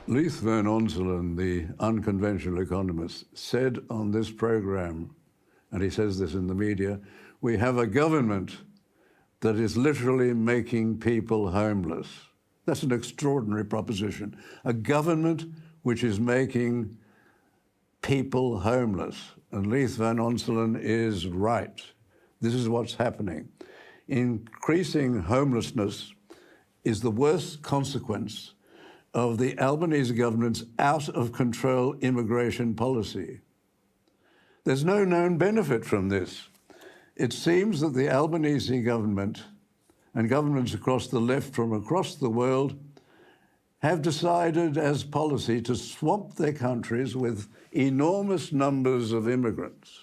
Leith Van Onselen, the unconventional economist, said on this program, and he says this in the media, we have a government that is literally making people homeless. That's an extraordinary proposition. A government which is making people homeless. And Leith Van Onselen is right. This is what's happening. Increasing homelessness is the worst consequence of the Albanese government's out-of-control immigration policy. There's no known benefit from this. It seems that the Albanese government and governments across the left from across the world have decided as policy to swamp their countries with enormous numbers of immigrants.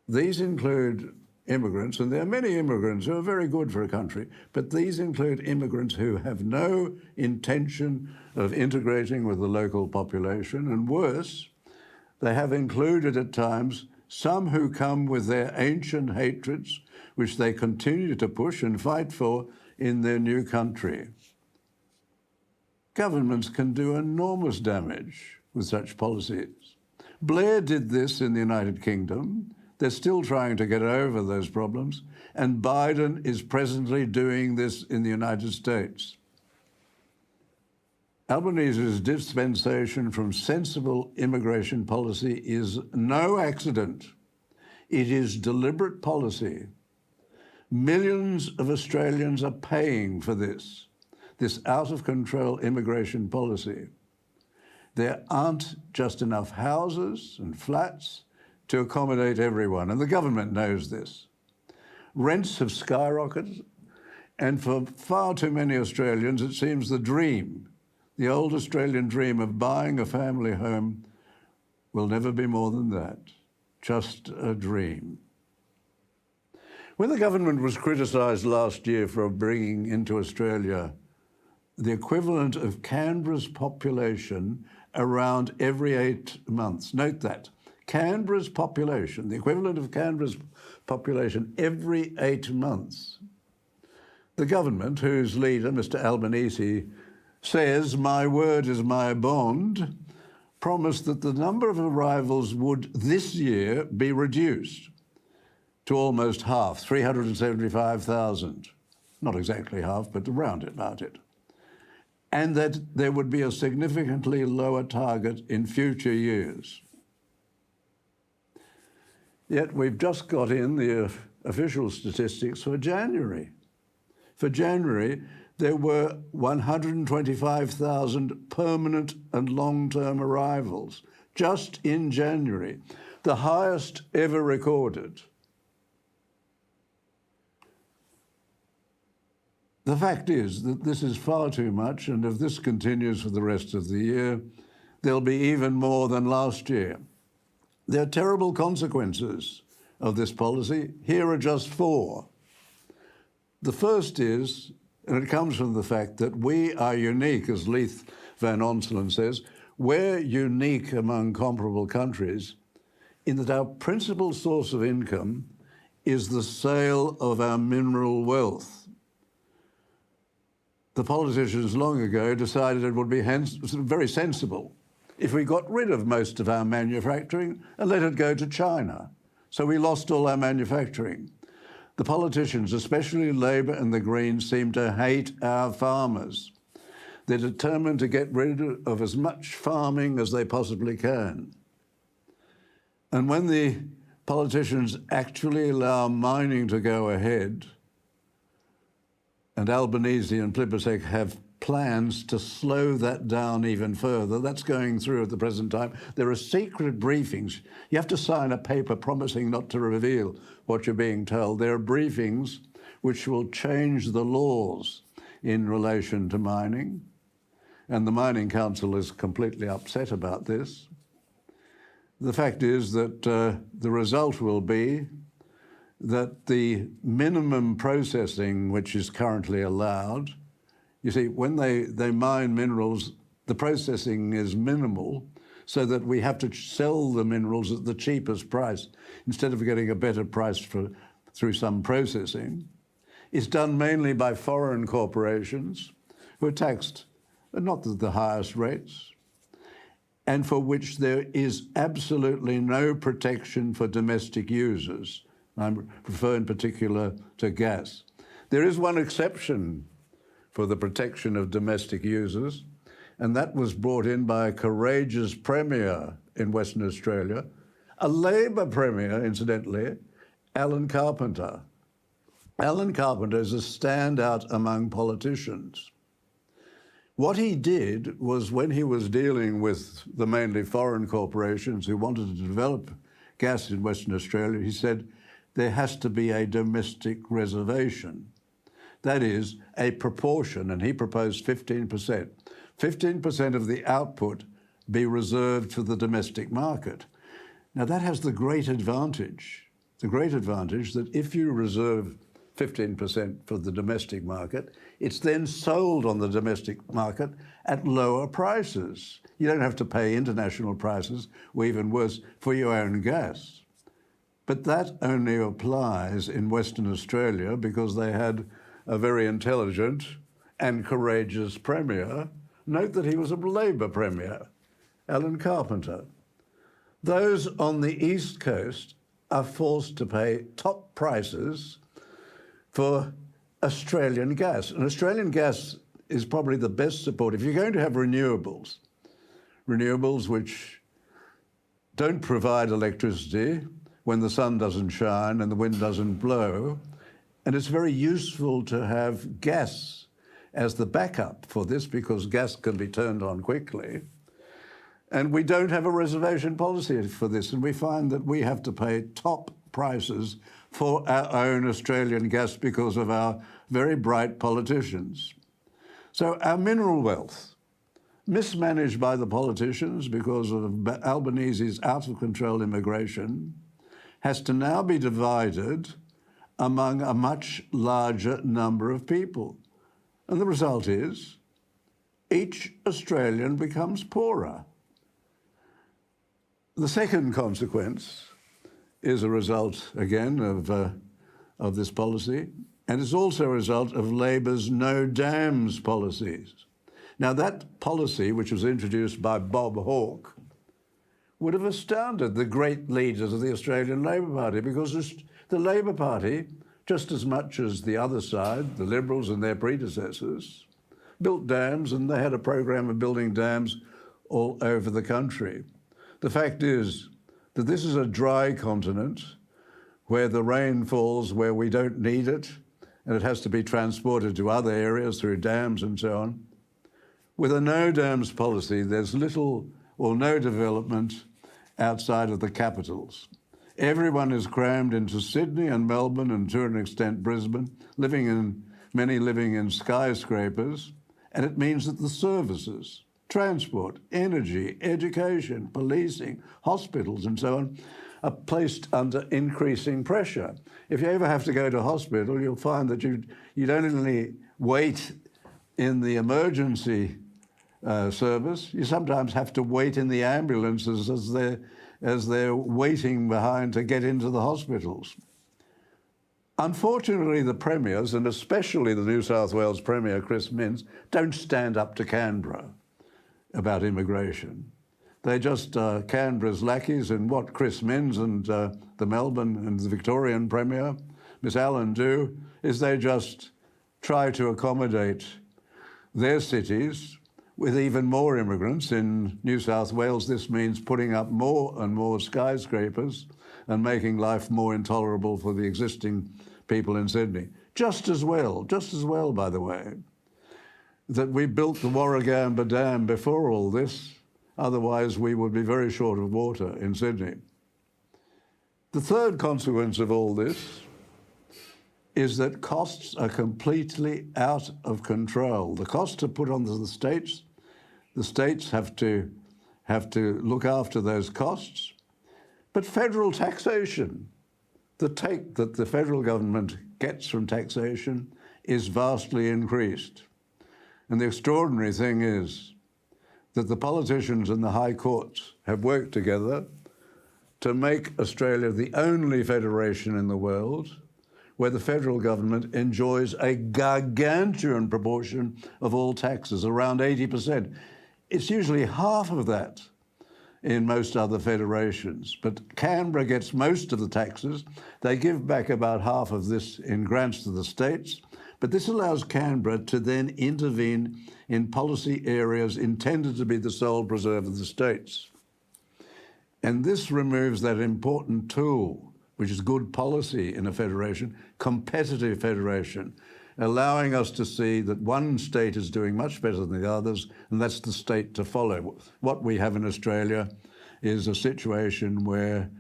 These include immigrants, and there are many immigrants who are very good for a country, but these include immigrants who have no intention of integrating with the local population, and worse, they have included at times some who come with their ancient hatreds, which they continue to push and fight for in their new country. Governments can do enormous damage with such policies. Blair did this in the United Kingdom. They're still trying to get over those problems, and Biden is presently doing this in the United States. Albanese's dispensation from sensible immigration policy is no accident. It is deliberate policy. Millions of Australians are paying for this out-of-control immigration policy. There aren't just enough houses and flats to accommodate everyone, and the government knows this. Rents have skyrocketed, and for far too many Australians, it seems the old Australian dream of buying a family home will never be more than that, just a dream. When the government was criticised last year for bringing into Australia the equivalent of Canberra's population around every 8 months, note that, Canberra's population, the equivalent of Canberra's population every 8 months. The government, whose leader, Mr. Albanese, says, my word is my bond, promised that the number of arrivals would this year be reduced to almost half, 375,000. Not exactly half, but around about it. And that there would be a significantly lower target in future years. Yet we've just got in the official statistics for January. For January, there were 125,000 permanent and long-term arrivals, just in January, the highest ever recorded. The fact is that this is far too much, and if this continues for the rest of the year, there'll be even more than last year. There are terrible consequences of this policy. Here are just 4. The first is, and it comes from the fact that we are unique, as Leith Van Onselen says, we're unique among comparable countries in that our principal source of income is the sale of our mineral wealth. The politicians long ago decided it would be very sensible if we got rid of most of our manufacturing and let it go to China. So we lost all our manufacturing. The politicians, especially Labor and the Greens, seem to hate our farmers. They're determined to get rid of as much farming as they possibly can. And when the politicians actually allow mining to go ahead, and Albanese and Plibersek have plans to slow that down even further. That's going through at the present time. There are secret briefings. You have to sign a paper promising not to reveal what you're being told. There are briefings which will change the laws in relation to mining. And the Mining Council is completely upset about this. The fact is that the result will be that the minimum processing which is currently allowed, you see, when they mine minerals, the processing is minimal so that we have to sell the minerals at the cheapest price instead of getting a better price through some processing. It's done mainly by foreign corporations who are taxed not the highest rates, and for which there is absolutely no protection for domestic users. I refer in particular to gas. There is one exception for the protection of domestic users, and that was brought in by a courageous Premier in Western Australia, a Labor Premier, incidentally, Alan Carpenter. Alan Carpenter is a standout among politicians. What he did was, when he was dealing with the mainly foreign corporations who wanted to develop gas in Western Australia, he said there has to be a domestic reservation. That is, a proportion, and he proposed 15%. 15% of the output be reserved for the domestic market. Now that has the great advantage that if you reserve 15% for the domestic market, it's then sold on the domestic market at lower prices. You don't have to pay international prices, or even worse, for your own gas. But that only applies in Western Australia because they had a very intelligent and courageous Premier. Note that he was a Labor Premier, Alan Carpenter. Those on the East Coast are forced to pay top prices for Australian gas. And Australian gas is probably the best support. If you're going to have renewables which don't provide electricity when the sun doesn't shine and the wind doesn't blow, and it's very useful to have gas as the backup for this because gas can be turned on quickly. And we don't have a reservation policy for this, and we find that we have to pay top prices for our own Australian gas because of our very bright politicians. So our mineral wealth, mismanaged by the politicians because of Albanese's out-of-control immigration, has to now be divided among a much larger number of people. And the result is each Australian becomes poorer. The second consequence is a result, again, of this policy, and it's also a result of Labor's no dams policies. Now, that policy, which was introduced by Bob Hawke, would have astounded the great leaders of the Australian Labor Party, because the Labor Party, just as much as the other side, the Liberals and their predecessors, built dams, and they had a program of building dams all over the country. The fact is that this is a dry continent where the rain falls where we don't need it, and it has to be transported to other areas through dams and so on. With a no dams policy, there's little or no development outside of the capitals. Everyone is crammed into Sydney and Melbourne and to an extent Brisbane, many living in skyscrapers, and it means that the services, transport, energy, education, policing, hospitals and so on, are placed under increasing pressure. If you ever have to go to hospital, you'll find that you don't only wait in the emergency service, you sometimes have to wait in the ambulances as they're waiting behind to get into the hospitals. Unfortunately, the premiers, and especially the New South Wales Premier, Chris Minns, don't stand up to Canberra about immigration. They just Canberra's lackeys, and what Chris Minns and the Melbourne and the Victorian Premier, Miss Allen, do is they just try to accommodate their cities with even more immigrants. In New South Wales, this means putting up more and more skyscrapers and making life more intolerable for the existing people in Sydney. Just as well, by the way, that we built the Warragamba Dam before all this. Otherwise, we would be very short of water in Sydney. The third consequence of all this is that costs are completely out of control. The costs are put on the states. The states have to look after those costs. But federal taxation, the take that the federal government gets from taxation is vastly increased. And the extraordinary thing is that the politicians and the high courts have worked together to make Australia the only federation in the world where the federal government enjoys a gargantuan proportion of all taxes, around 80%. It's usually half of that in most other federations. But Canberra gets most of the taxes. They give back about half of this in grants to the states, but this allows Canberra to then intervene in policy areas intended to be the sole preserve of the states. And this removes that important tool, which is good policy in a federation, competitive federation, allowing us to see that one state is doing much better than the others, and that's the state to follow. What we have in Australia is a situation where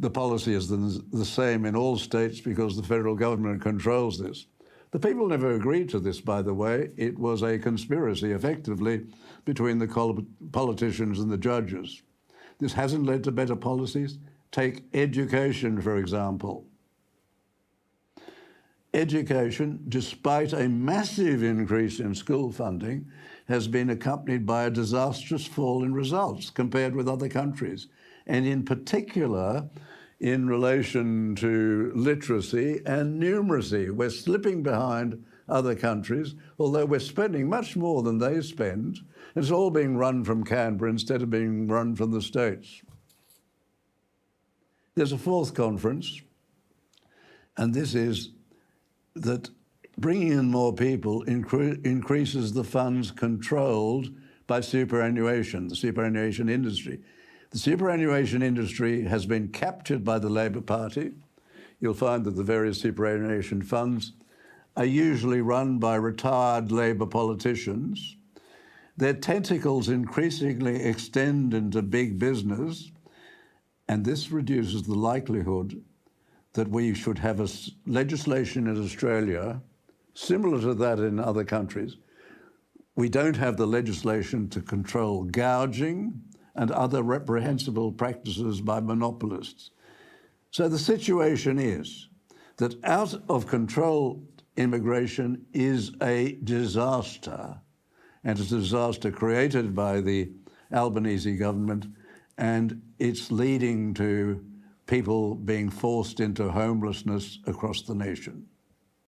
the policy is the same in all states because the federal government controls this. The people never agreed to this, by the way. It was a conspiracy, effectively, between the politicians and the judges. This hasn't led to better policies. Take education, for example. Education, despite a massive increase in school funding, has been accompanied by a disastrous fall in results compared with other countries. And in particular, in relation to literacy and numeracy. We're slipping behind other countries, although we're spending much more than they spend. It's all being run from Canberra instead of being run from the States. There's a fourth conference, and this is that bringing in more people increases the funds controlled by superannuation, the superannuation industry. The superannuation industry has been captured by the Labor Party. You'll find that the various superannuation funds are usually run by retired Labor politicians. Their tentacles increasingly extend into big business, and this reduces the likelihood that we should have a legislation in Australia similar to that in other countries. We don't have the legislation to control gouging and other reprehensible practices by monopolists. So the situation is that out of control immigration is a disaster, and it's a disaster created by the Albanese government, and it's leading to people being forced into homelessness across the nation.